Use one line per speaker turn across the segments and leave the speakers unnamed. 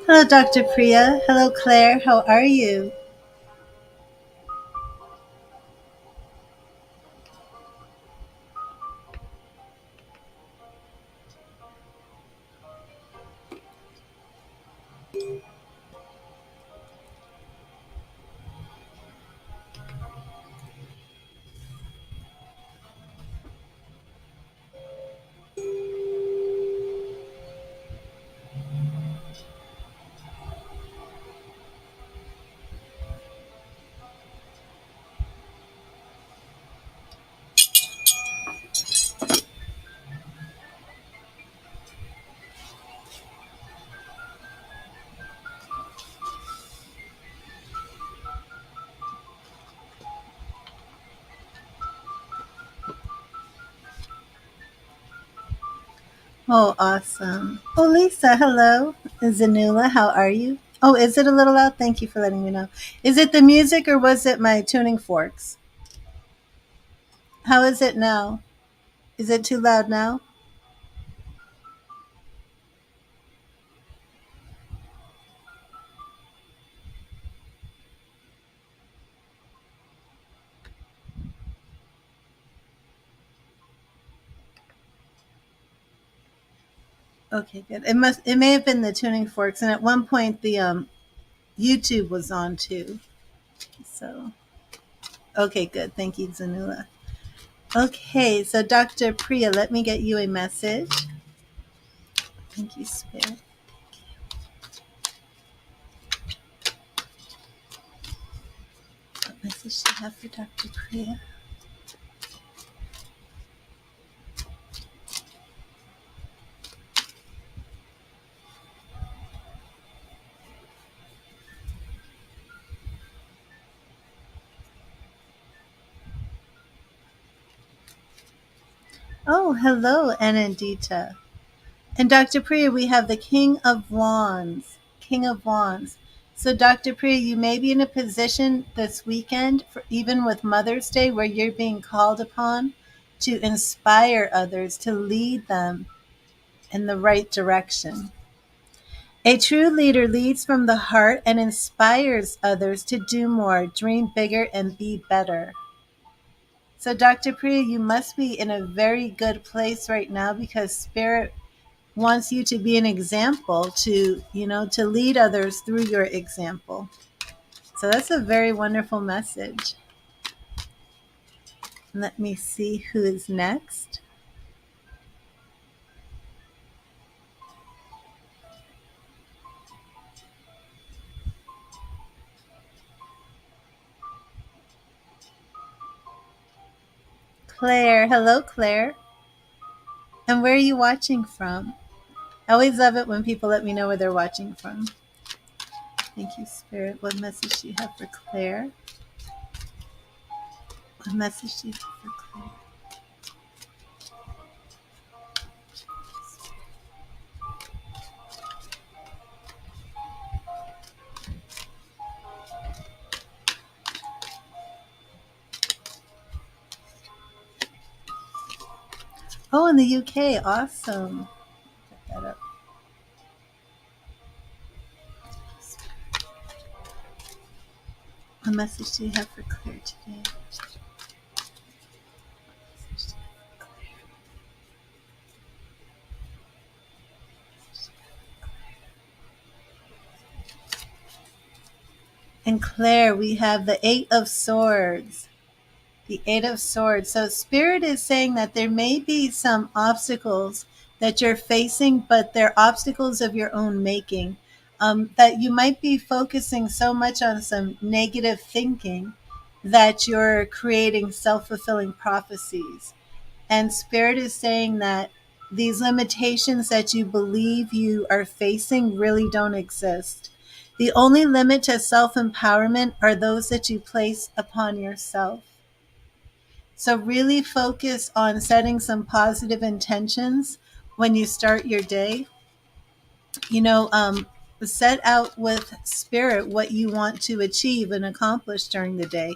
Hello, Dr. Priya. Hello, Claire. How are you? Oh, awesome. Oh, Lisa, hello. Zanula, how are you? Oh, is it a little loud? Thank you for letting me know. Is it the music or was it my tuning forks? How is it now? Is it too loud now? Okay, good. It may have been the tuning forks, and at one point the YouTube was on too. So okay, good. Thank you, Zanula. Okay, so Dr. Priya, let me get you a message. Thank you, Spirit. What message do you have for Dr. Priya? Oh, hello, Anandita. And Dr. Priya, we have the King of Wands. King of Wands. So, Dr. Priya, you may be in a position this weekend, for, even with Mother's Day, where you're being called upon to inspire others, to lead them in the right direction. A true leader leads from the heart and inspires others to do more, dream bigger, and be better. So, Dr. Priya, you must be in a very good place right now because Spirit wants you to be an example to lead others through your example. So that's a very wonderful message. Let me see who is next. Claire. Hello, Claire. And where are you watching from? I always love it when people let me know where they're watching from. Thank you, Spirit. What message do you have for Claire? What message do you have for Claire? Oh, in the UK. Awesome. Get that up. What message do you have for Claire today? And Claire, we have the Eight of Swords. The Eight of Swords. So, Spirit is saying that there may be some obstacles that you're facing, but they're obstacles of your own making. That you might be focusing so much on some negative thinking that you're creating self fulfilling prophecies. And Spirit is saying that these limitations that you believe you are facing really don't exist. The only limit to self empowerment are those that you place upon yourself. So, really focus on setting some positive intentions when you start your day. You know, set out with spirit what you want to achieve and accomplish during the day.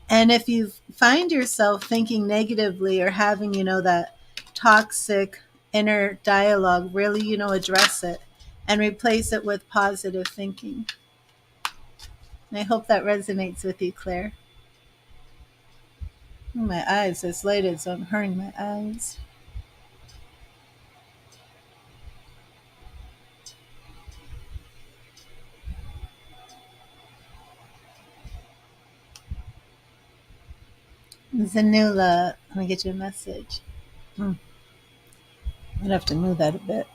And if you find yourself thinking negatively or having, that toxic inner dialogue, really, address it and replace it with positive thinking. And I hope that resonates with you, Claire. My eyes, this light is hurting my eyes. Zanula, let me get you a message. I'd have to move that a bit.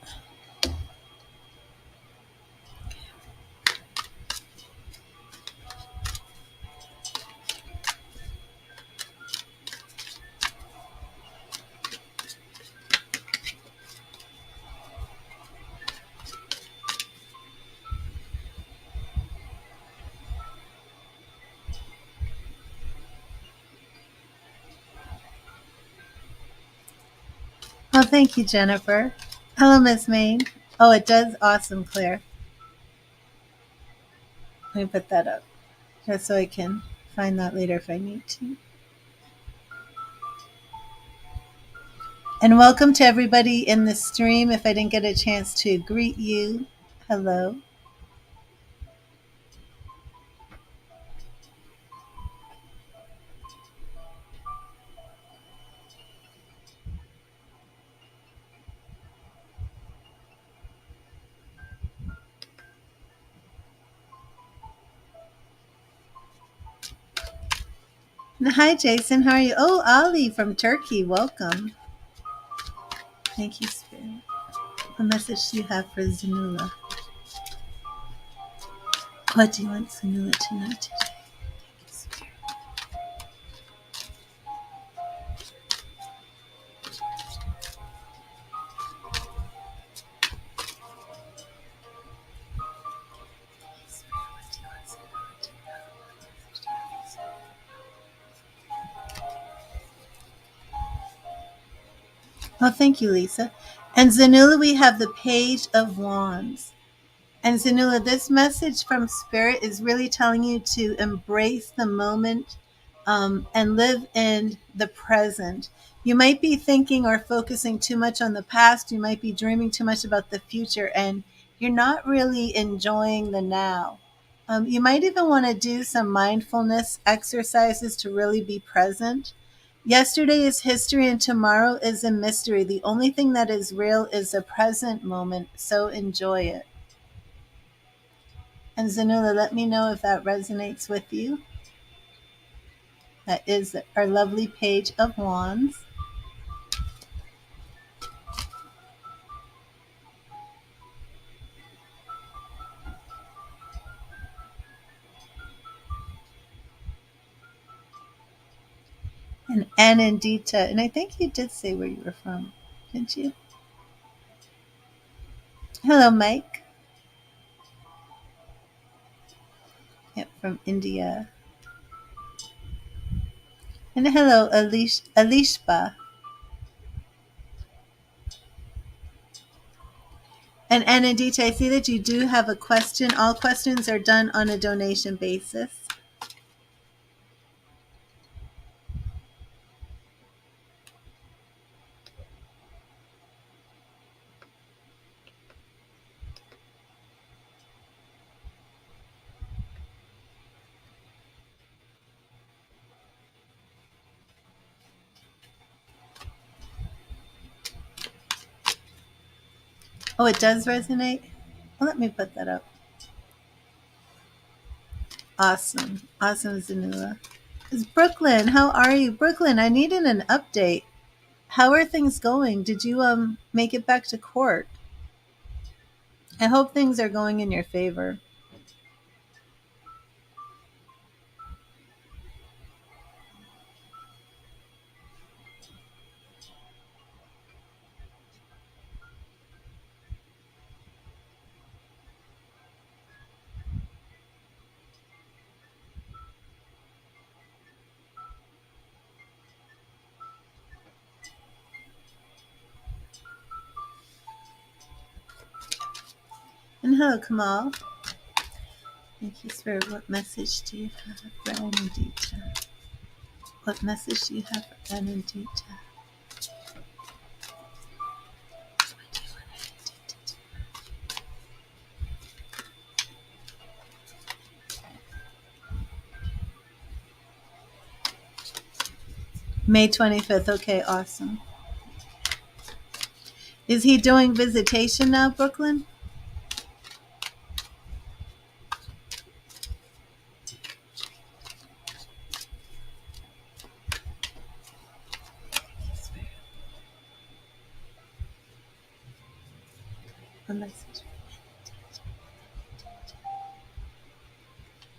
Oh, thank you, Jennifer. Hello, Miss Main. Oh, it does. Awesome, Claire. Let me put that up just so I can find that later if I need to. And welcome to everybody in the stream. If I didn't get a chance to greet you, hello. And hi, Jason. How are you? Oh, Ali from Turkey. Welcome. Thank you, Spirit. What message do you have for Zanula? What do you want Zanula to know today? Thank you, Spirit. Oh, thank you, Lisa. And Zanula, we have the Page of Wands. And Zanula, this message from Spirit is really telling you to embrace the moment and live in the present. You might be thinking or focusing too much on the past. You might be dreaming too much about the future, and you're not really enjoying the now. You might even want to do some mindfulness exercises to really be present. Yesterday is history and tomorrow is a mystery. The only thing that is real is the present moment, so enjoy it. And Zanula, let me know if that resonates with you. That is our lovely Page of Wands. And Anandita. And I think you did say where you were from, didn't you? Hello, Mike. Yep, from India. And hello, Alishba. And Anandita, I see that you do have a question. All questions are done on a donation basis. Oh, it does resonate? Well, let me put that up. Awesome. Awesome, Zanula. It's Brooklyn. How are you? Brooklyn, I needed an update. How are things going? Did you make it back to court? I hope things are going in your favor. And hello, Kamal. Thank you, Spirit. What message do you have for Anandita? What message do you have for Anandita? What do you want Anandita to know? May 25th. Okay, awesome. Is he doing visitation now, Brooklyn? A message.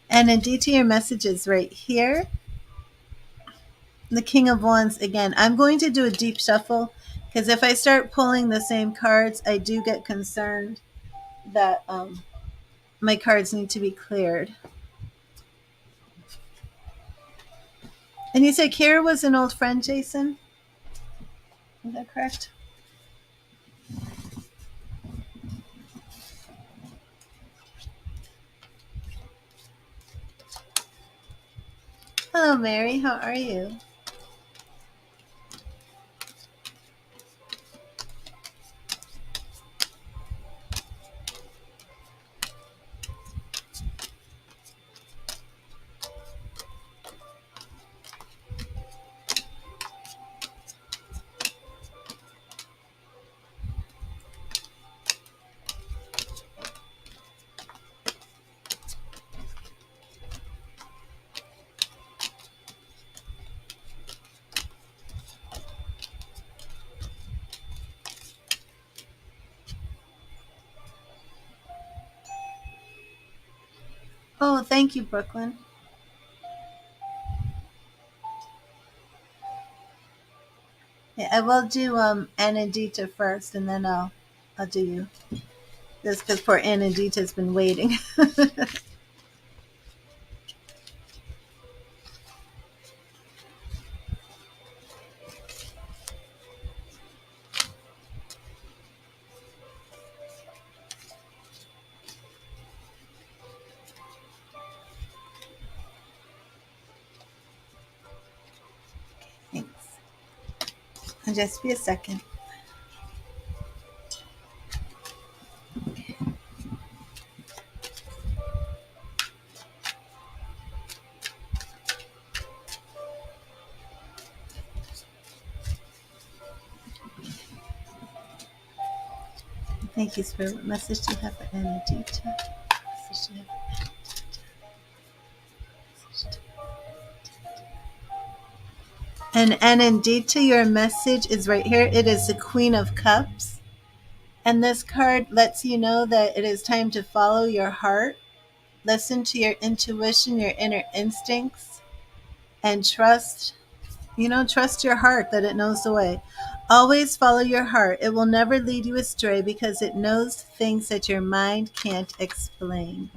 And Aditi, your message is right here. The King of Wands again. I'm going to do a deep shuffle because if I start pulling the same cards, I do get concerned that my cards need to be cleared. And you said Kira was an old friend, Jason? Is that correct? Hello, Mary. How are you? Oh, thank you, Brooklyn. Yeah, I will do Anadita first, and then I'll do you. Just because poor Anadita's been waiting. Thanks. I'll just be a second. Thank you, Spirit. What message do you have for Anadita? Message do you have for And Anandita, your message is right here. It is the Queen of Cups. And this card lets you know that it is time to follow your heart, listen to your intuition, your inner instincts, and trust your heart that it knows the way. Always follow your heart. It will never lead you astray because it knows things that your mind can't explain.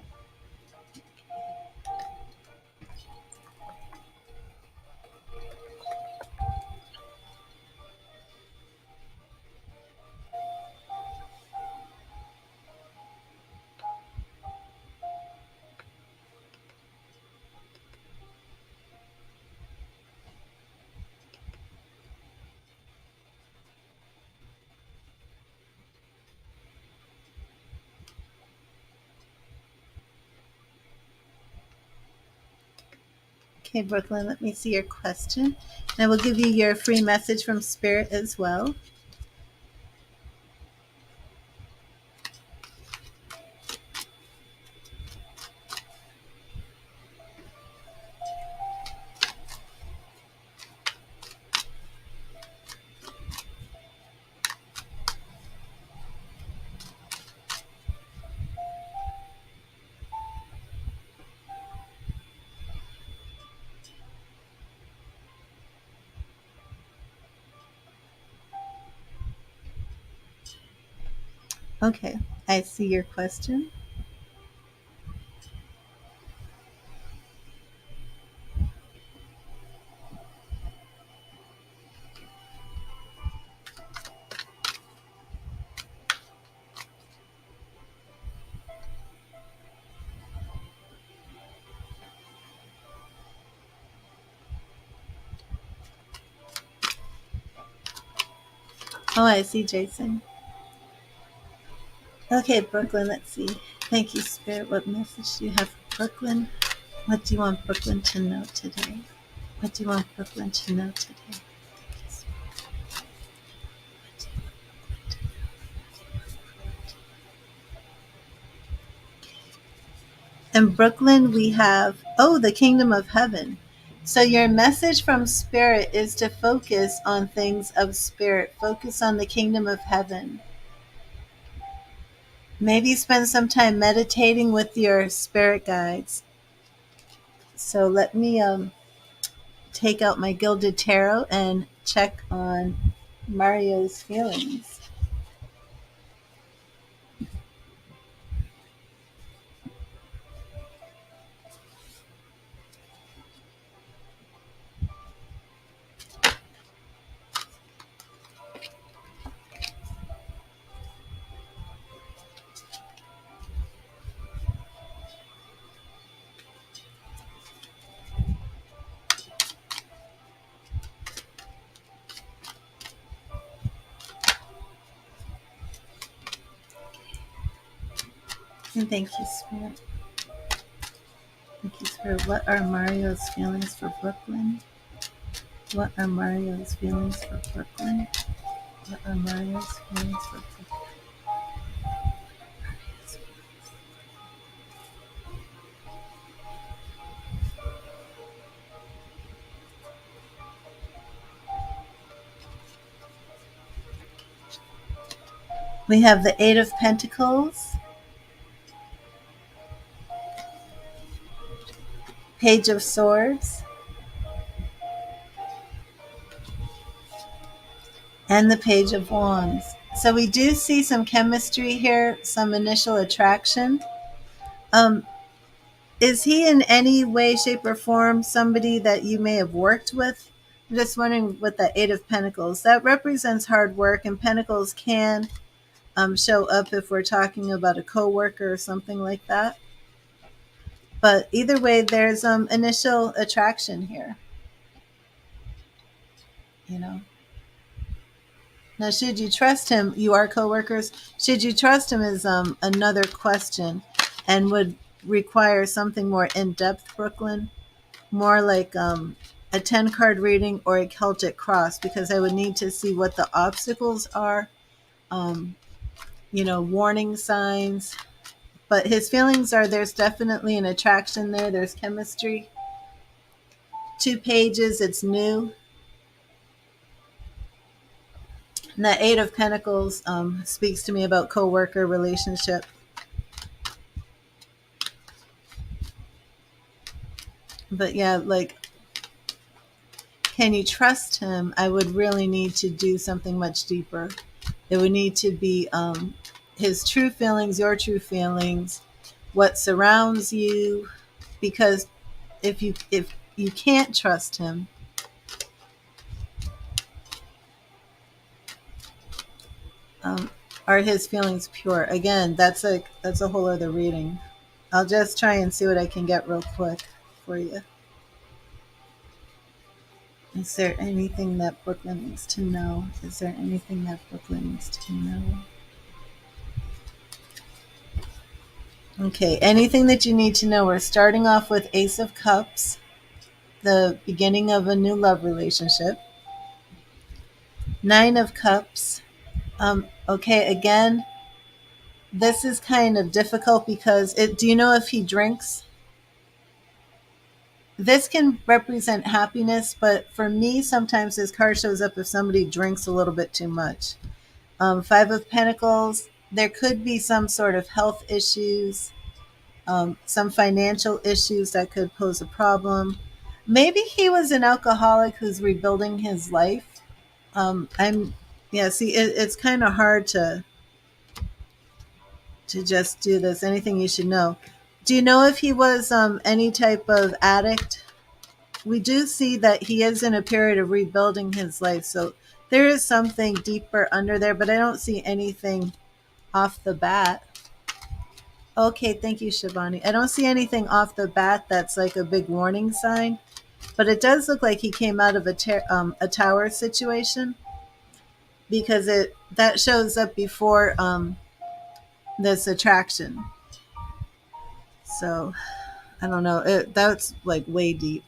Okay, Brooklyn, let me see your question. And I will give you your free message from Spirit as well. Okay, I see your question. Oh, I see, Jason. Okay, Brooklyn, let's see. Thank you, Spirit. What message do you have for Brooklyn? What do you want Brooklyn to know today? What do you want Brooklyn to know today? In Brooklyn, we have, oh, the kingdom of heaven. So, your message from spirit is to focus on things of spirit, focus on the kingdom of heaven. Maybe spend some time meditating with your spirit guides. So, let me take out my Gilded Tarot and check on Mario's feelings. And thank you, Spirit. Thank you, Spirit. What are Mario's feelings for Brooklyn? What are Mario's feelings for Brooklyn? What are Mario's feelings for Brooklyn? We have the Eight of Pentacles, Page of Swords, and the Page of Wands. So we do see some chemistry here, some initial attraction. Um, is he in any way, shape, or form somebody that you may have worked with? I'm just wondering with the Eight of Pentacles. That represents hard work, and Pentacles can show up if we're talking about a coworker or something like that. But either way, there's initial attraction here. You know. Now, should you trust him? You are coworkers. Should you trust him is another question, and would require something more in depth. Brooklyn, more like a 10 card reading or a Celtic cross, because I would need to see what the obstacles are. Um, warning signs. But his feelings are there's definitely an attraction there. There's chemistry. 2 pages. It's new. And the Eight of Pentacles speaks to me about coworker relationship. But yeah, like, can you trust him? I would really need to do something much deeper. It would need to be his true feelings, your true feelings, what surrounds you. Because if you can't trust him, um, are his feelings pure? Again, that's a whole other reading. I'll just try and see what I can get real quick for you. Is there anything that Brooklyn needs to know? Is there anything that Brooklyn needs to know? Okay, anything that you need to know. We're starting off with Ace of Cups, the beginning of a new love relationship. 9 of Cups. Okay, again, this is kind of difficult because do you know if he drinks? This can represent happiness, but for me, sometimes this card shows up if somebody drinks a little bit too much. 5 of Pentacles, there could be some sort of health issues, some financial issues that could pose a problem. Maybe he was an alcoholic who's rebuilding his life. It's kind of hard to just do this. Anything you should know. Do you know if he was any type of addict? We do see that he is in a period of rebuilding his life. So there is something deeper under there, but I don't see anything off the bat. Okay, thank you, Shivani. I don't see anything off the bat that's like a big warning sign, but it does look like he came out of a tower situation, because that shows up before this attraction. So I don't know. That's like way deep.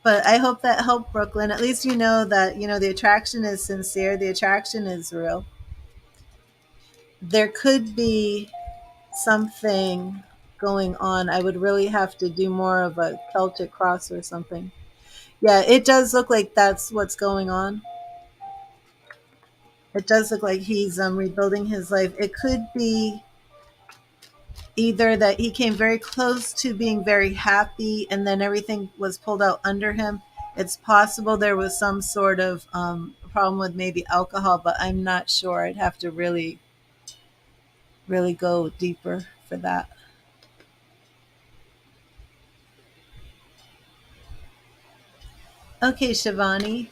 But I hope that helped, Brooklyn. At least you know that, the attraction is sincere, the attraction is real. There could be something going on. I would really have to do more of a Celtic cross or something. Yeah, it does look like that's what's going on. It does look like he's rebuilding his life. It could be either that he came very close to being very happy and then everything was pulled out under him. It's possible there was some sort of problem with maybe alcohol, but I'm not sure. I'd have to really, really go deeper for that. Okay, Shivani,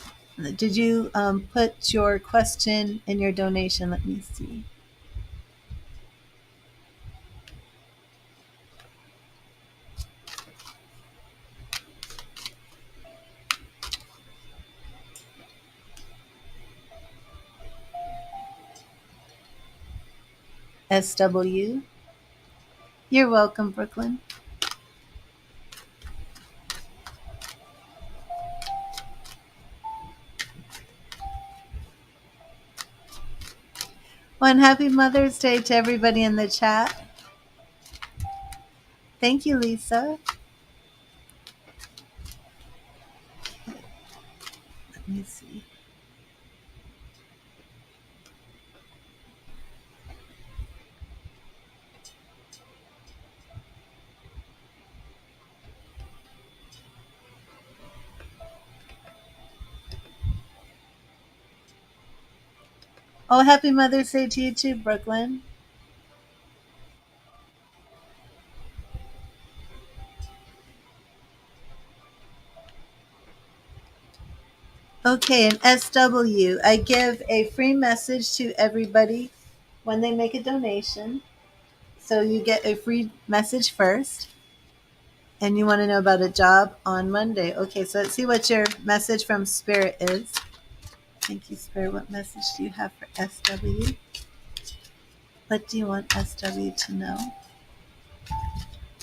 did you put your question in your donation? Let me see. SW. You're welcome, Brooklyn. One happy Mother's Day to everybody in the chat. Thank you, Lisa. Let me see. Oh, happy Mother's Day to you too, Brooklyn. Okay, and SW, I give a free message to everybody when they make a donation. So you get a free message first, and you want to know about a job on Monday. Okay, so let's see what your message from Spirit is. Thank you, Spirit. What message do you have for SW? What do you want SW to know?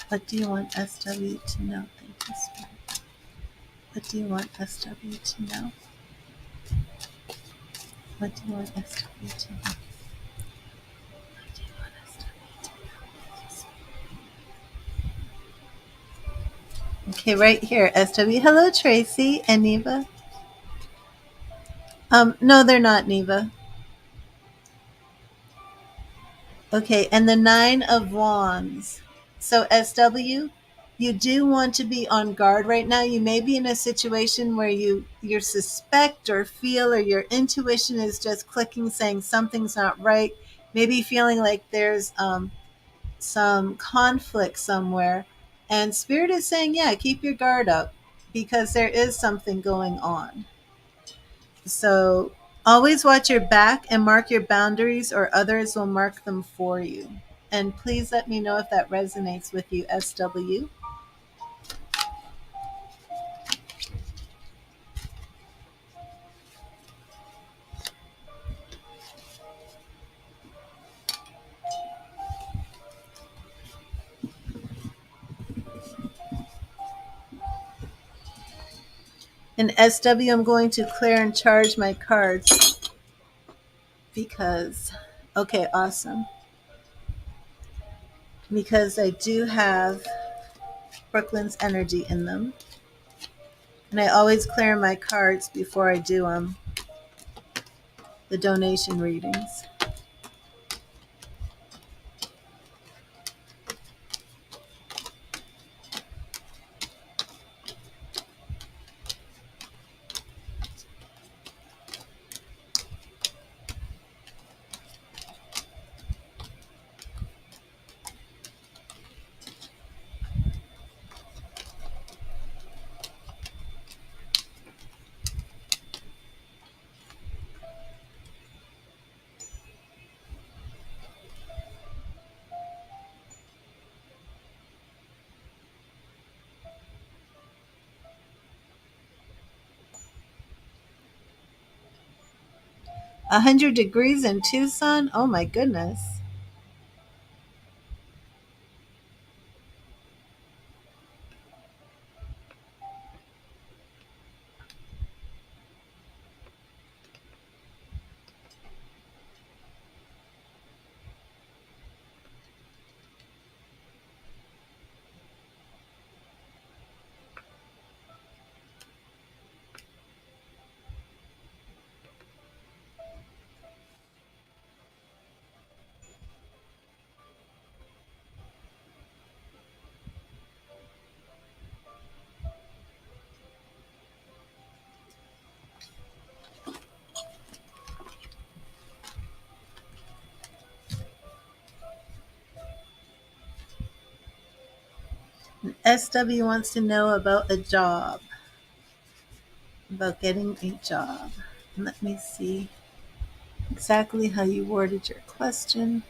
What do you want SW to know? Thank you, Spirit. What do you want SW to know? What do you want SW to know? What do you want SW to know? Okay, right here, SW. Hello, Tracy and Neva. No, they're not, Neva. Okay, and the Nine of Wands. So, SW, you do want to be on guard right now. You may be in a situation where you suspect or feel or your intuition is just clicking, saying something's not right. Maybe feeling like there's some conflict somewhere. And Spirit is saying, yeah, keep your guard up because there is something going on. So always watch your back and mark your boundaries, or others will mark them for you. And please let me know if that resonates with you, SW. 'm going to clear and charge my cards because, okay, awesome. Because I do have Brooklyn's energy in them. And I always clear my cards before I do the donation readings. A 100 degrees in Tucson? Oh my goodness. SW wants to know about a job, about getting a job. Let me see exactly how you worded your question.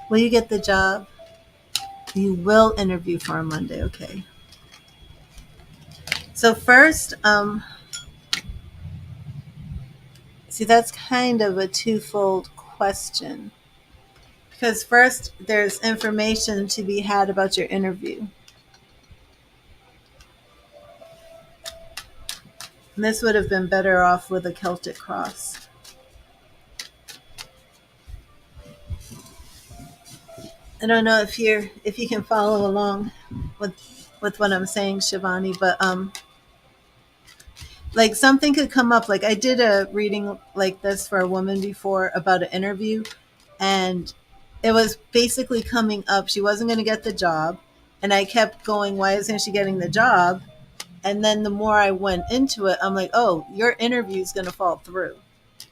Will you get the job? You will interview for a Monday. Okay. So first, see, that's kind of a twofold question. Because first, there's information to be had about your interview. And this would have been better off with a Celtic cross. I don't know if you can follow along with what I'm saying, Shivani, but like something could come up. Like I did a reading like this for a woman before about an interview, and it was basically coming up. She wasn't going to get the job, and I kept going, "Why isn't she getting the job?" And then the more I went into it, I'm like, "Oh, your interview is going to fall through."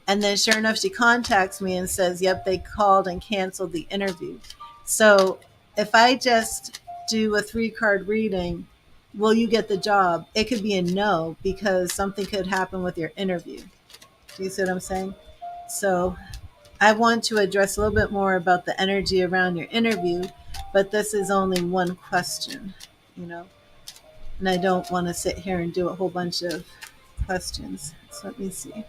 And then sure enough, she contacts me and says, "Yep, they called and canceled the interview." So if I just do a 3 card reading, will you get the job? It could be a no because something could happen with your interview. Do you see what I'm saying? So I want to address a little bit more about the energy around your interview, but this is only one question, you know, and I don't want to sit here and do a whole bunch of questions. So let me see.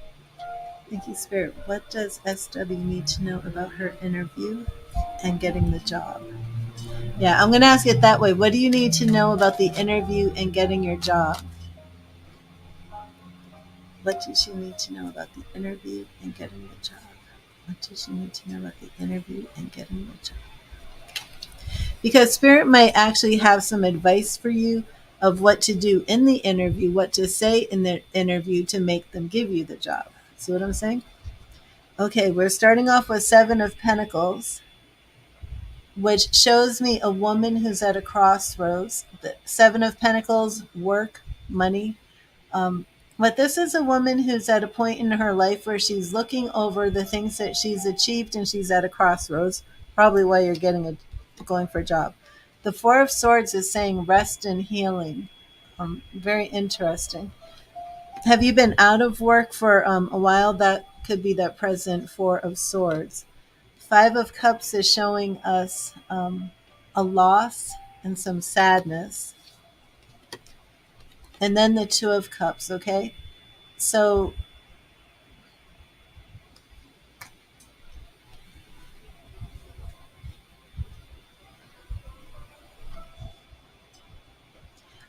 Thank you, Spirit. What does SW need to know about her interview and getting the job? Yeah, I'm going to ask it that way. What do you need to know about the interview and getting your job? What does she need to know about the interview and getting the job? What does she need to know about the interview and getting the job? Because Spirit might actually have some advice for you of what to do in the interview, what to say in the interview to make them give you the job. See what I'm saying? Okay, we're starting off with 7 of Pentacles, which shows me a woman who's at a crossroads. The 7 of Pentacles, work, money. Um, but this is a woman who's at a point in her life where she's looking over the things that she's achieved and she's at a crossroads. Probably why you're going for a job. The 4 of Swords is saying rest and healing. Very interesting. Have you been out of work for a while? That could be that present 4 of Swords. 5 of Cups is showing us a loss and some sadness. And then the 2 of Cups, okay? So,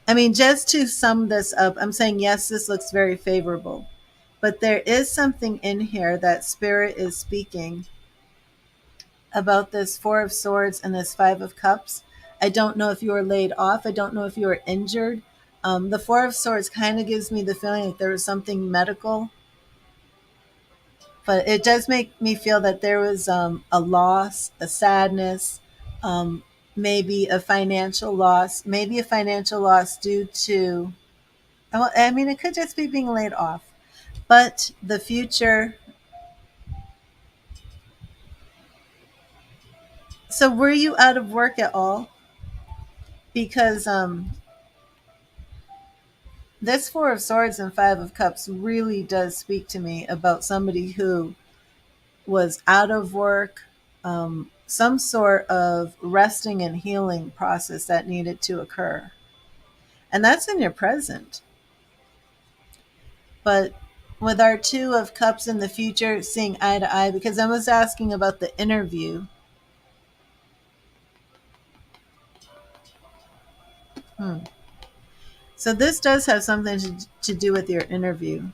I mean, just to sum this up, I'm saying, yes, this looks very favorable. But there is something in here that Spirit is speaking about this 4 of Swords and this 5 of Cups. I don't know if you were laid off. I don't know if you were injured. The 4 of Swords kind of gives me the feeling like there was something medical, but it does make me feel that there was a loss, a sadness, um, maybe a financial loss, due to, well, I mean, it could just be being laid off, but the future. So, were you out of work at all? Because this 4 of Swords and 5 of Cups really does speak to me about somebody who was out of work, some sort of resting and healing process that needed to occur. And that's in your present. But with our 2 of Cups in the future, seeing eye to eye, because I was asking about the interview. Hmm. So this does have something to do with your interview,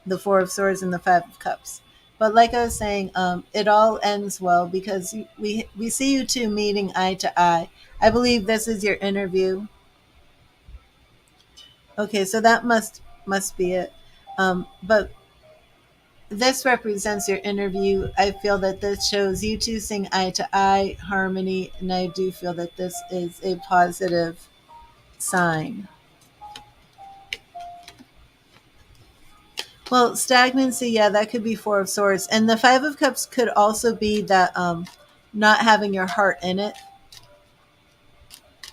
the 4 of Swords and the 5 of Cups. But like I was saying, it all ends well because we see you two meeting eye to eye. I believe this is your interview. Okay, so that must be it. But this represents your interview. I feel that this shows you two seeing eye to eye, harmony, and I do feel that this is a positive sign. Well, stagnancy, yeah, that could be Four of Swords. And the Five of Cups could also be that not having your heart in it.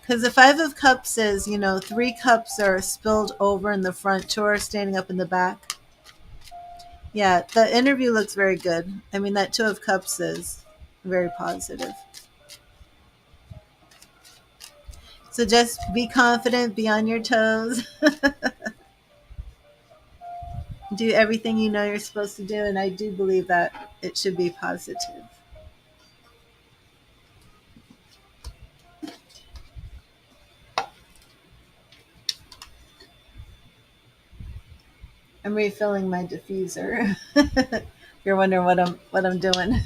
Because the Five of Cups is, three cups are spilled over in the front, two are standing up in the back. Yeah, the interview looks very good. I mean, that Two of Cups is very positive. So just be confident, be on your toes, do everything you know you're supposed to do. And I do believe that it should be positive. I'm refilling my diffuser. You're wondering what I'm doing.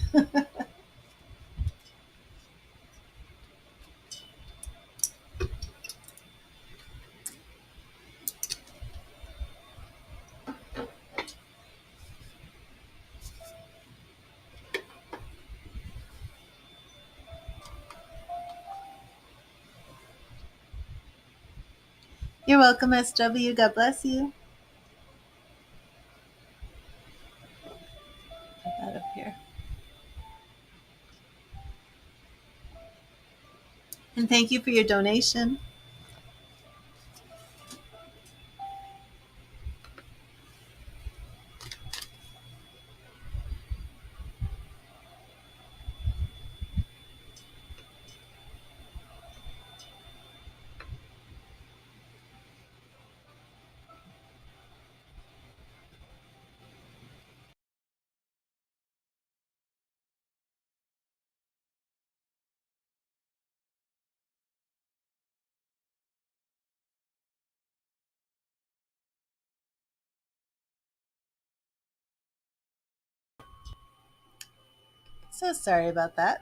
You're welcome, SW. God bless you. Put that up here. And thank you for your donation. So sorry about that.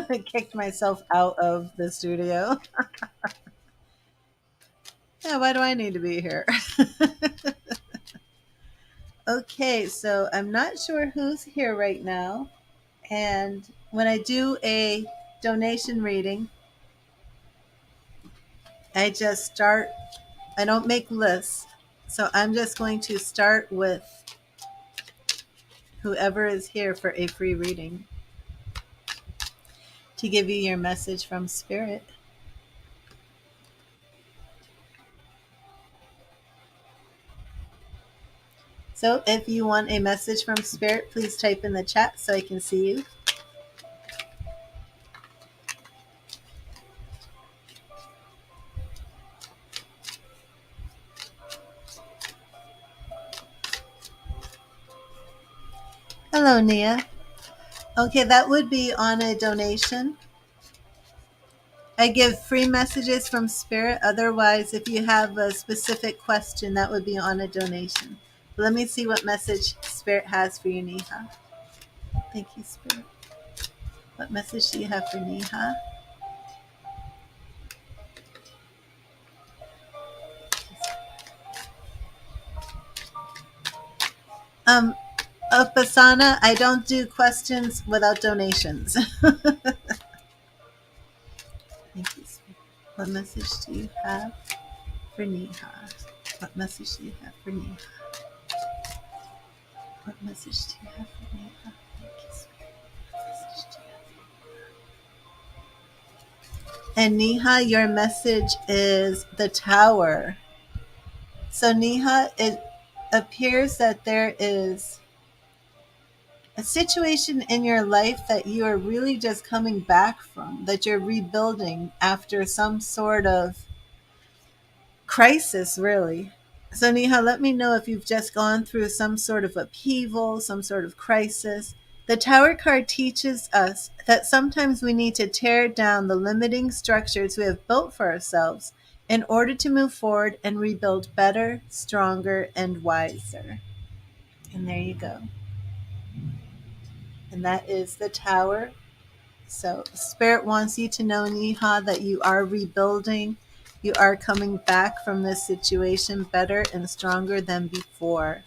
I kicked myself out of the studio. Yeah, why do I need to be here? Okay, so I'm not sure who's here right now. And when I do a donation reading, I just start, I don't make lists. So I'm just going to start with whoever is here for a free reading to give you your message from Spirit. So if you want a message from Spirit, please type in the chat so I can see you. Hello, Nia. Okay, that would be on a donation. I give free messages from Spirit. Otherwise, if you have a specific question, that would be on a donation. But let me see what message Spirit has for you, Neha. Thank you, Spirit. What message do you have for Neha? Um, Upasana, I don't do questions without donations. Thank you, Spirit. What message do you have for Neha? What message do you have for Neha? What message do you have for Neha? Thank you, Spirit. What message do you have? And Neha, your message is the Tower. So Neha, it appears that there is a situation in your life that you are really just coming back from, that you're rebuilding after some sort of crisis, really. So, Neha, let me know if you've just gone through some sort of upheaval, some sort of crisis. The Tower card teaches us that sometimes we need to tear down the limiting structures we have built for ourselves in order to move forward and rebuild better, stronger, and wiser. And there you go. And that is the Tower. So, Spirit wants you to know, Neha, that you are rebuilding. You are coming back from this situation better and stronger than before.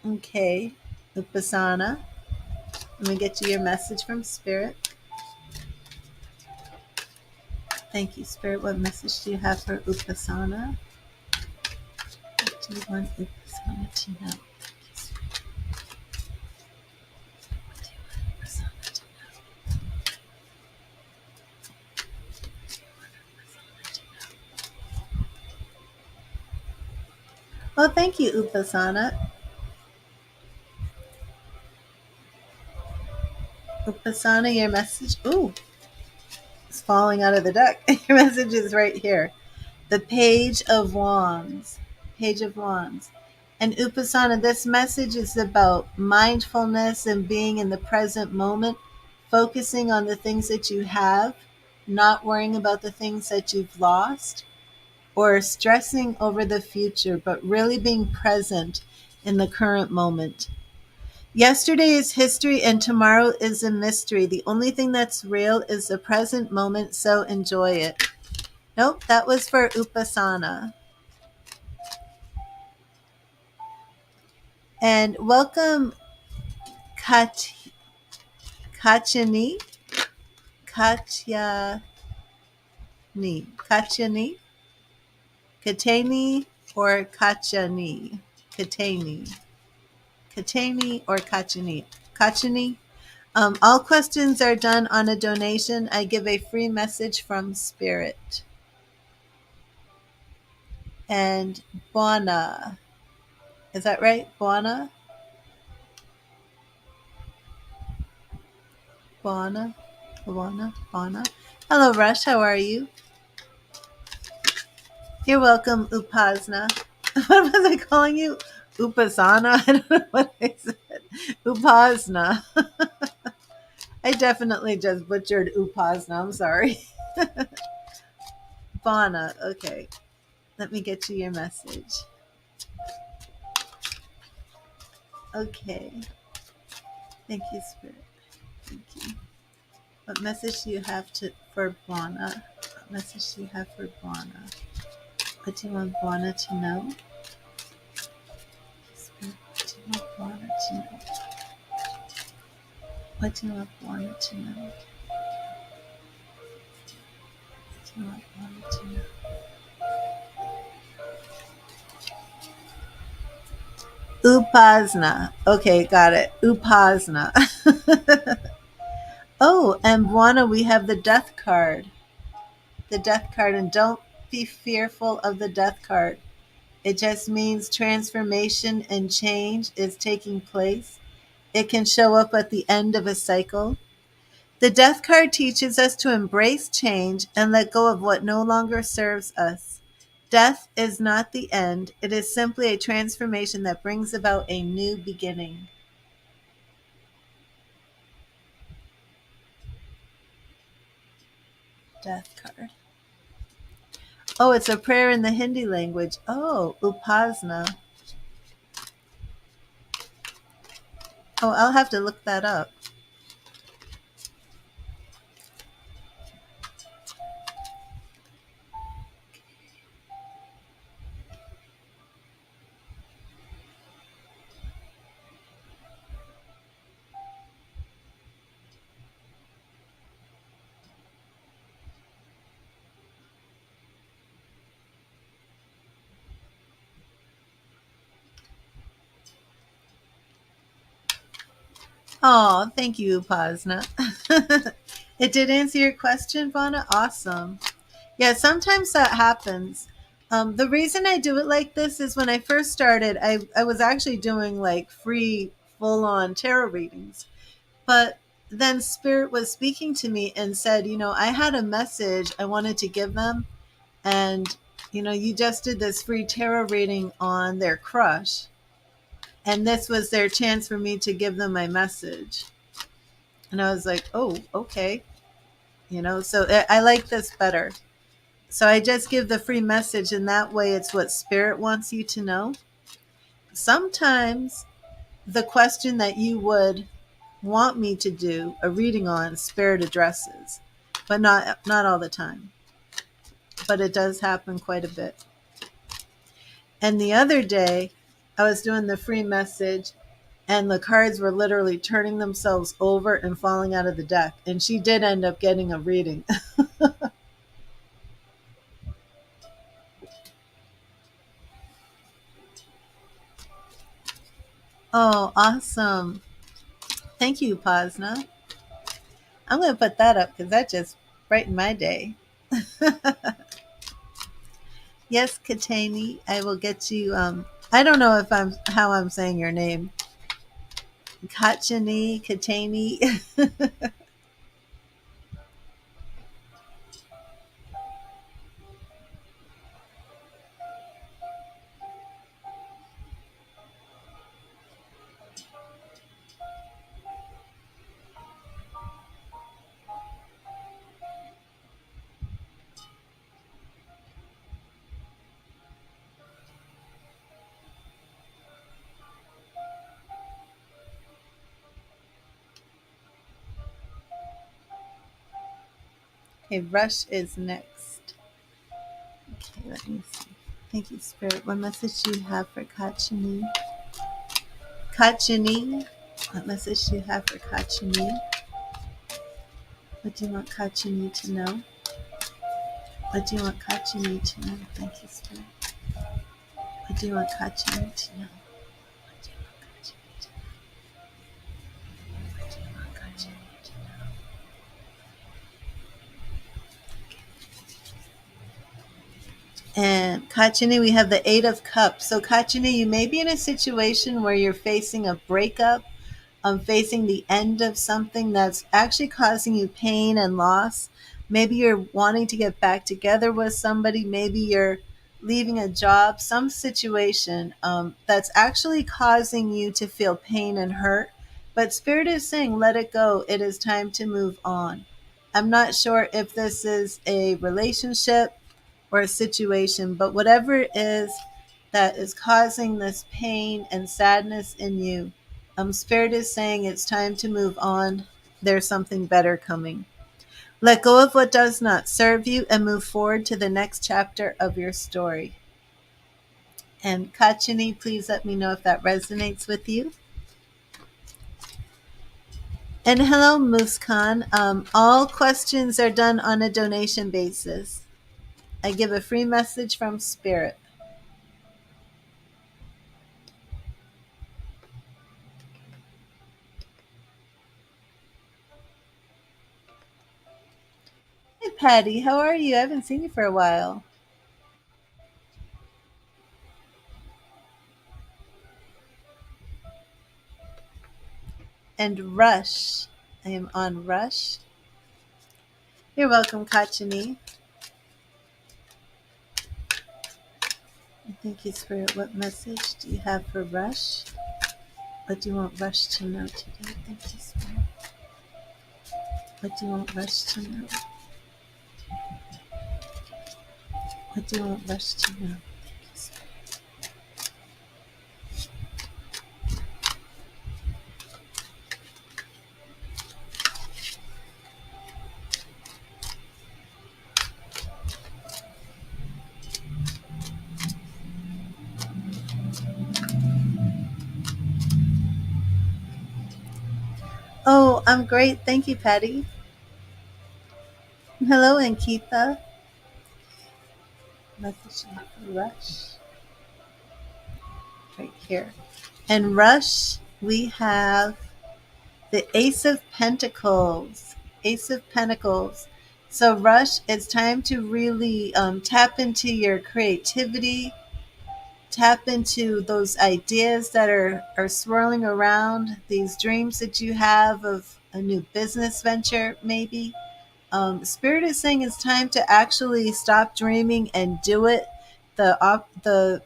Okay, Upasana. Let me get you your message from Spirit. Thank you, Spirit. What message do you have for Upasana? Do you want Upasana to know? What do you want Upasana to know? Oh, thank you, Upasana. Upasana, your message. Ooh, it's falling out of the deck. Your message is right here. The Page of Wands. Page of Wands. And Upasana, this message is about mindfulness and being in the present moment, focusing on the things that you have, not worrying about the things that you've lost, or stressing over the future, but really being present in the current moment. Yesterday is history and tomorrow is a mystery. The only thing that's real is the present moment, so enjoy it. Nope, that was for Upasana. And welcome, Kat- Katyani. Katyani. Katyani. Katani or Katyani. Katani. Katani or Katyani. Katyani. All questions are done on a donation. I give a free message from Spirit. And Buona. Is that right? Buona? Buona? Buona? Buona? Hello, Rush. How are you? You're welcome, Upasna. What was I calling you? Upasana? I don't know what I said. Upasna. I definitely just butchered Upasna. I'm sorry. Bana. Okay. Let me get you your message. Okay. Thank you, Spirit. Thank you. What message do you have for Bana? What message do you have for Bana? What do you want Bana to know? Spirit, what do you want Bana to know? What do you want Bana to know? What do you want Bana to know? Upasna. Okay, got it. Upasna. Oh, and Buana, we have the death card. The death card, and don't be fearful of the death card. It just means transformation and change is taking place. It can show up at the end of a cycle. The death card teaches us to embrace change and let go of what no longer serves us. Death is not the end, it is simply a transformation that brings about a new beginning. Death card. Oh, it's a prayer in the Hindi language. Oh, Upasna. Oh, I'll have to look that up. Oh, thank you, Upasna. It did answer your question, Vana. Awesome. Yeah, sometimes that happens. The reason I do it like this is when I first started, I was actually doing like free, full on tarot readings. But then Spirit was speaking to me and said, I had a message I wanted to give them. And, you just did this free tarot reading on their crush. And this was their chance for me to give them my message. And I was like, oh, okay. So I like this better. So I just give the free message, and that way it's what Spirit wants you to know. Sometimes the question that you would want me to do a reading on, Spirit addresses, but not all the time. But it does happen quite a bit. And the other day, I was doing the free message, and the cards were literally turning themselves over and falling out of the deck. And she did end up getting a reading. Oh, awesome. Thank you, Pasna. I'm going to put that up because that just brightened my day. Yes, Katani, I will get you. I don't know if I'm how I'm saying your name. Kachani, Katani. Okay, Rush is next. Okay, let me see. Thank you, Spirit. What message do you have for Kachani? Kachani, what message do you have for Kachani? What do you want Kachani to know? What do you want Kachani to know? Thank you, Spirit. What do you want Kachani to know? What do you want Kachani to know? What do you want Kachani to know? And Kachini, we have the Eight of Cups. So Kachini, you may be in a situation where you're facing a breakup, facing the end of something that's actually causing you pain and loss. Maybe you're wanting to get back together with somebody. Maybe you're leaving a job, some situation that's actually causing you to feel pain and hurt. But Spirit is saying, let it go. It is time to move on. I'm not sure if this is a relationship or a situation, but whatever it is that is causing this pain and sadness in you, Spirit is saying it's time to move on. There's something better coming. Let go of what does not serve you and move forward to the next chapter of your story. And Kachini, please let me know if that resonates with you. And hello, Muskan. All questions are done on a donation basis. I give a free message from Spirit. Hey, Patty, how are you? I haven't seen you for a while. And Rush. I am on Rush. You're welcome, Kachini. Thank you, Spirit. What message do you have for Rush? What do you want Rush to know today? Thank you, Spirit. What do you want Rush to know? What do you want Rush to know? Thank you, Spirit. Oh, I'm great. Thank you, Patty. Hello, Ankita. Message you have for Rush. Right here. And Rush, we have the Ace of Pentacles. Ace of Pentacles. So, Rush, it's time to really tap into your creativity, tap into those ideas that are swirling around, these dreams that you have of a new business venture, maybe. Spirit is saying it's time to actually stop dreaming and do it. The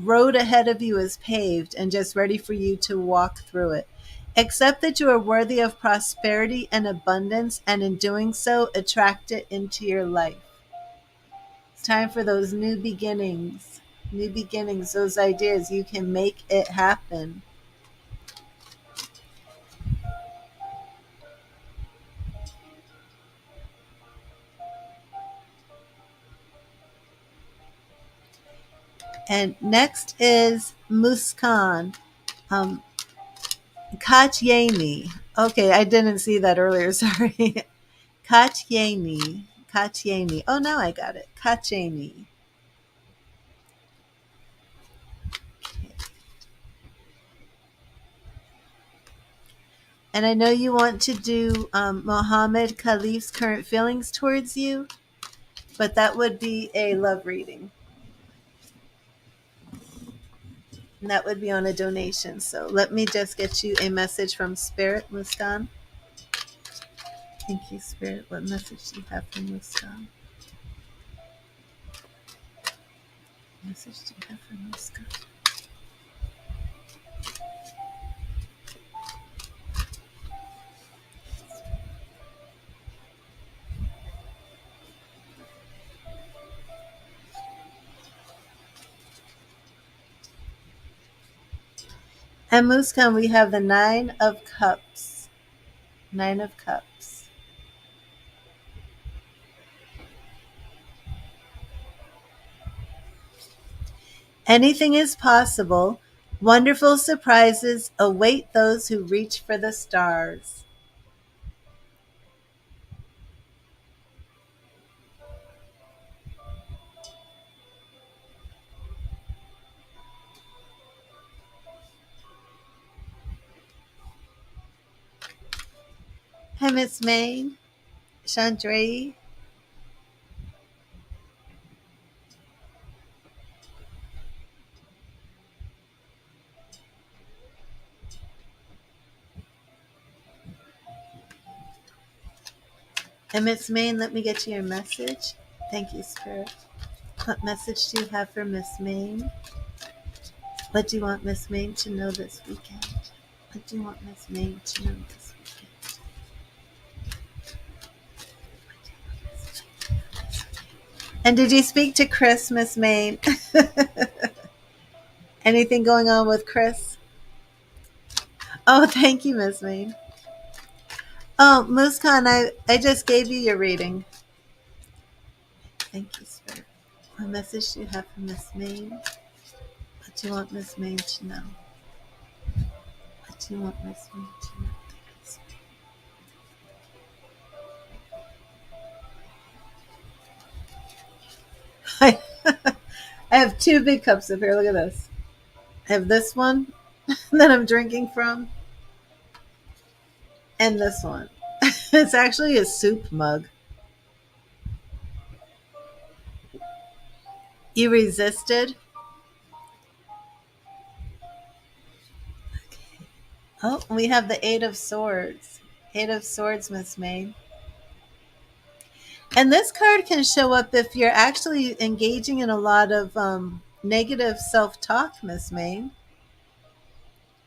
road ahead of you is paved and just ready for you to walk through it. Accept that you are worthy of prosperity and abundance, and in doing so, attract it into your life. It's time for those new beginnings. New beginnings, those ideas. You can make it happen. And next is Muskan. Um, Katyeni. Okay, I didn't see that earlier. Sorry. Katyeni. Katyeni. Oh, now I got it. Katyeni. And I know you want to do Mohammed Khalif's current feelings towards you, but that would be a love reading. And that would be on a donation. So let me just get you a message from Spirit, Muskan. Thank you, Spirit. What message do you have for Muskan? What message do you have for Muskan? And Muskan, we have the Nine of Cups. Nine of Cups. Anything is possible. Wonderful surprises await those who reach for the stars. Hi, Miss Maine. Chandra. And Miss Maine, let me get you your message. Thank you, Spirit. What message do you have for Miss Maine? What do you want Miss Maine to know this weekend? What do you want Miss Maine to know this weekend? And did you speak to Chris, Miss Maine? Anything going on with Chris? Oh, thank you, Miss Maine. Oh, Muskan, I just gave you your reading. Thank you, Spirit. What message do you have for Miss Maine? What do you want Miss Maine to know? What do you want Miss Maine to know? I, I have two big cups up here. Look at this. I have this one that I'm drinking from, and this one. It's actually a soup mug. You resisted? Oh, we have the Eight of Swords. Eight of Swords, Miss May. And this card can show up if you're actually engaging in a lot of negative self talk, Miss May.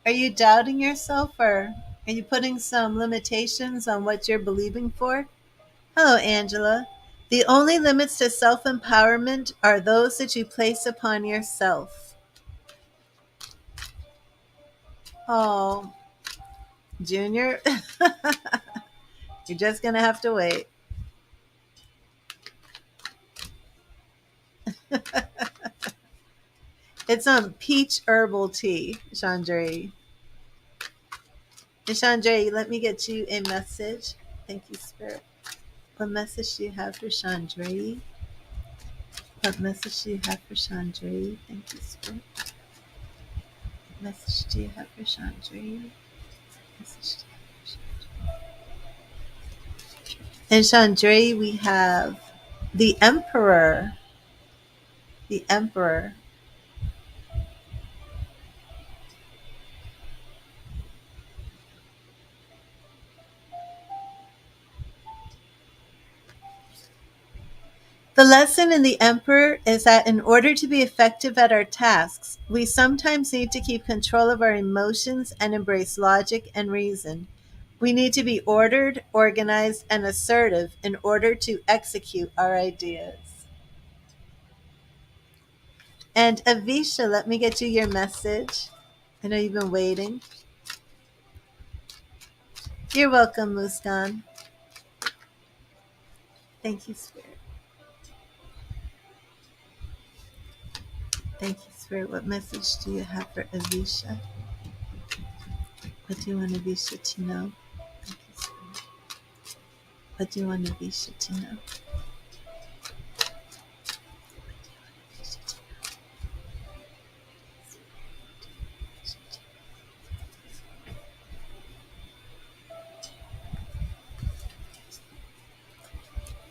Are you doubting yourself, or are you putting some limitations on what you're believing for? Hello, Angela. The only limits to self empowerment are those that you place upon yourself. Oh, Junior, you're just going to have to wait. It's peach herbal tea, Chandra. And Chandra, let me get you a message. Thank you, Spirit. What message do you have for Chandra? What message do you have for Chandra? Thank you, Spirit. What message do you have for Chandra? Message do you have for Chandra? And Chandra, we have the Emperor. The Emperor. The lesson in the Emperor is that in order to be effective at our tasks, we sometimes need to keep control of our emotions and embrace logic and reason. We need to be ordered, organized, and assertive in order to execute our ideas. And Avisha, let me get you your message. I know you've been waiting. You're welcome, Muskan. Thank you, Spirit. Thank you, Spirit. What message do you have for Avisha? What do you want Avisha to know? Thank you, Spirit. What do you want Avisha to know?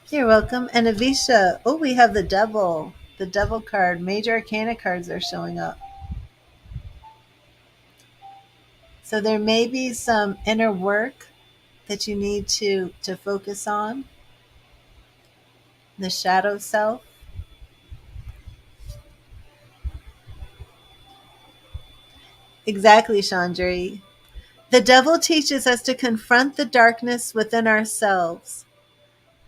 You're welcome. And Avisha, oh, we have the devil. The devil card. Major arcana cards are showing up. So there may be some inner work that you need to focus on, the shadow self. Exactly, Chandri. The devil teaches us to confront the darkness within ourselves.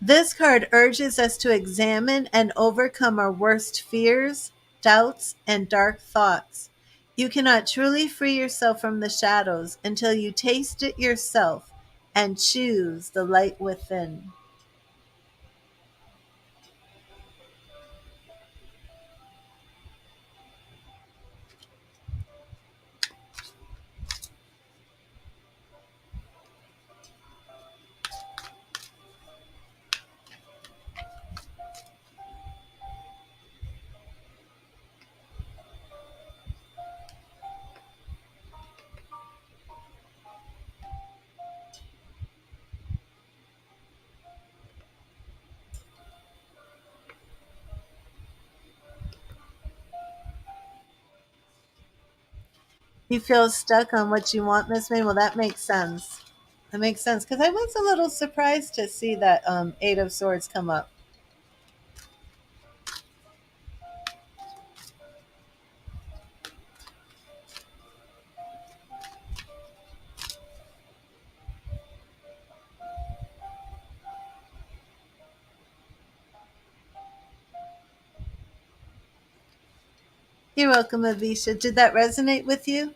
This card urges us to examine and overcome our worst fears, doubts, and dark thoughts. You cannot truly free yourself from the shadows until you taste it yourself and choose the light within. You feel stuck on what you want, Miss May? Well, that makes sense. That makes sense because I was a little surprised to see that Eight of Swords come up. You're welcome, Avisha. Did that resonate with you?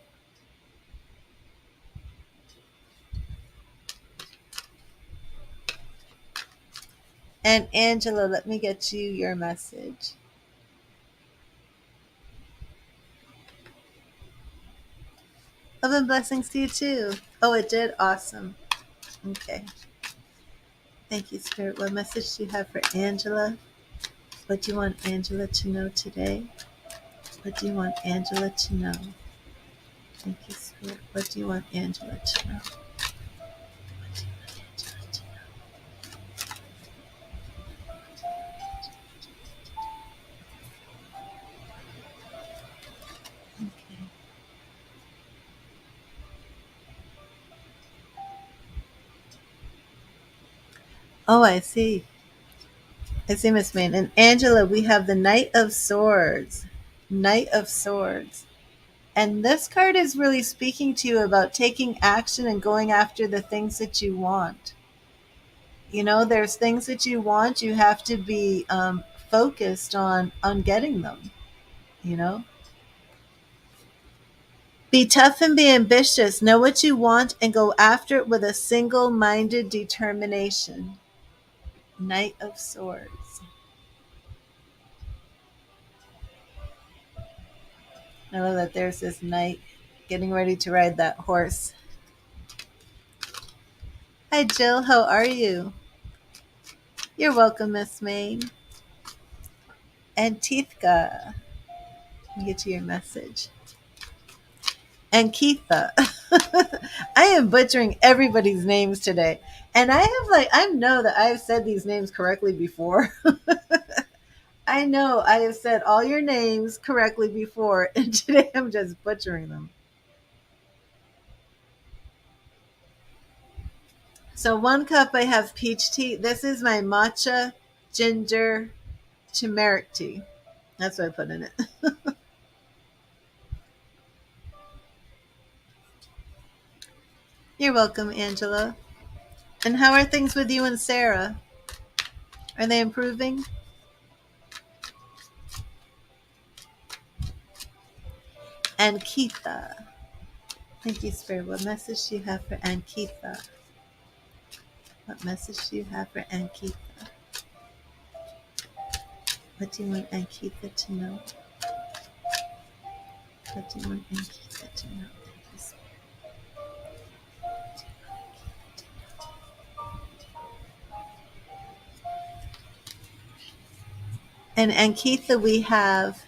And Angela, let me get you your message. Love and blessings to you too. Oh, it did? Awesome. Okay. Thank you, Spirit. What message do you have for Angela? What do you want Angela to know today? What do you want Angela to know? Thank you, Spirit. What do you want Angela to know? What do you want Angela to know? Okay. Oh, I see. I see, Miss Main. And Angela, we have the Knight of Swords. Knight of Swords. And this card is really speaking to you about taking action and going after the things that you want. You know, there's things that you want, you have to be focused on getting them, you know? Be tough and be ambitious. Know what you want and go after it with a single minded determination. Knight of Swords. I love that there's this knight getting ready to ride that horse. Hi, Jill. How are you? You're welcome, Miss May. And Tithka. Let me get you your message. And Keitha. I am butchering everybody's names today. And I know that I've said these names correctly before. I know I have said all your names correctly before, and today I'm just butchering them. So, one cup I have peach tea. This is my matcha ginger turmeric tea. That's what I put in it. You're welcome, Angela. And how are things with you and Sarah? Are they improving? And Keitha. Thank you, Spirit. What message do you have for Ankitha? What message do you have for Ankitha? What do you want Ankitha to know? What do you want Ankitha to know? Thank you, Spirit. And Ankitha, we have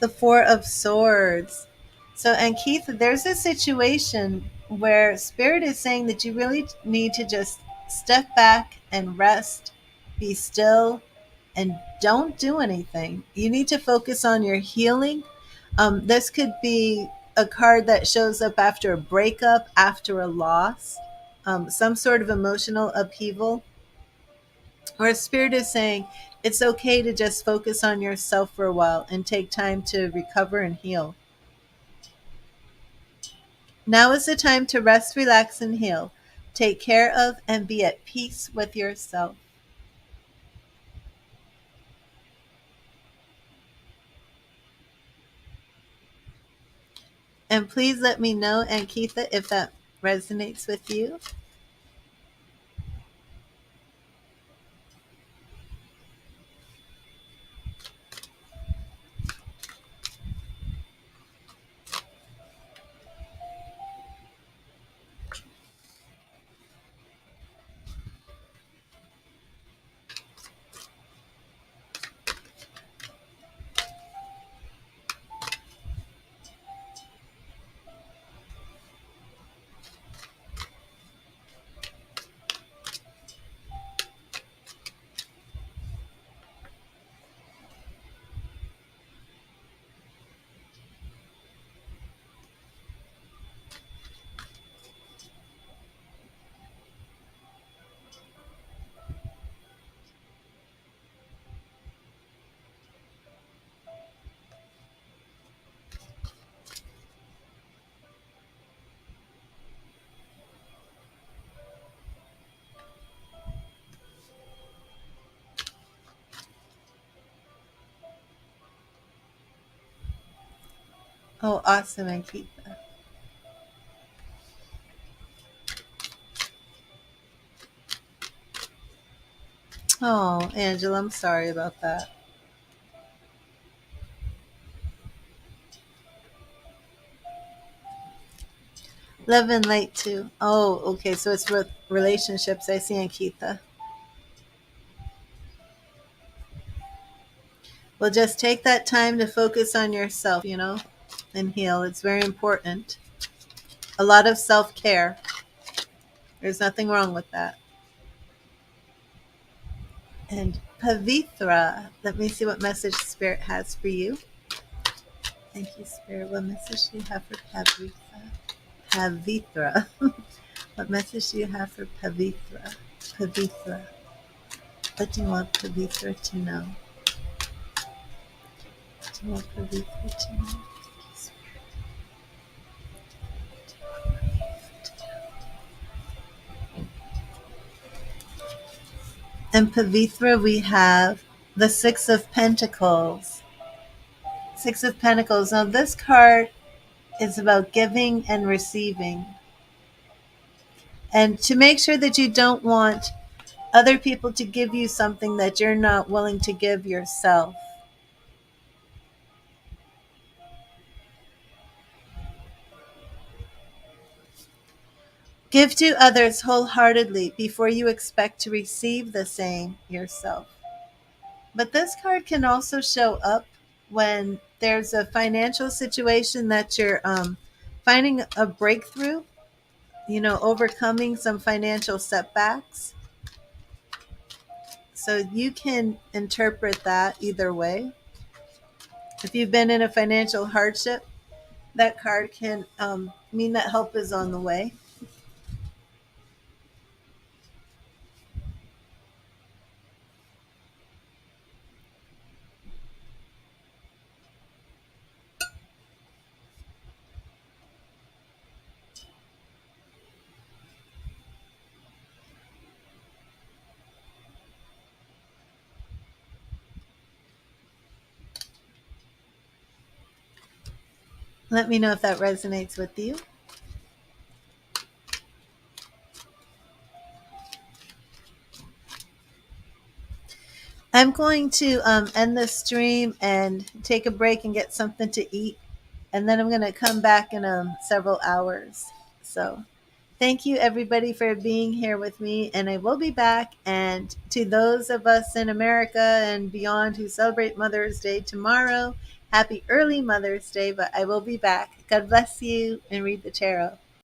the Four of Swords. So, Ankitha, there's a situation where Spirit is saying that you really need to just step back and rest, be still, and don't do anything. You need to focus on your healing. This could be a card that shows up after a breakup, after a loss, some sort of emotional upheaval. Or Spirit is saying it's okay to just focus on yourself for a while and take time to recover and heal. Now is the time to rest, relax, and heal. Take care of and be at peace with yourself. And please let me know, Ankitha, if that resonates with you. Oh, awesome, Ankitha. Oh, Angela, I'm sorry about that. Love and light too. Oh, okay. So it's with relationships. I see, Ankitha. Well, just take that time to focus on yourself, and heal. It's very important. A lot of self care. There's nothing wrong with that. And Pavitra, let me see what message Spirit has for you. Thank you, Spirit. What message do you have for Pavitra? Pavitra. What message do you have for Pavitra? Pavitra. What do you want Pavitra to know? What do you want Pavitra to know? And Pavitra, we have the Six of Pentacles. Six of Pentacles. Now, this card is about giving and receiving. And to make sure that you don't want other people to give you something that you're not willing to give yourself. Give to others wholeheartedly before you expect to receive the same yourself. But this card can also show up when there's a financial situation that you're finding a breakthrough, overcoming some financial setbacks. So you can interpret that either way. If you've been in a financial hardship, that card can mean that help is on the way. Let me know if that resonates with you. I'm going to end the stream and take a break and get something to eat. And then I'm going to come back in several hours. So thank you, everybody, for being here with me. And I will be back. And to those of us in America and beyond who celebrate Mother's Day tomorrow, happy early Mother's Day. But I will be back. God bless you and read the tarot.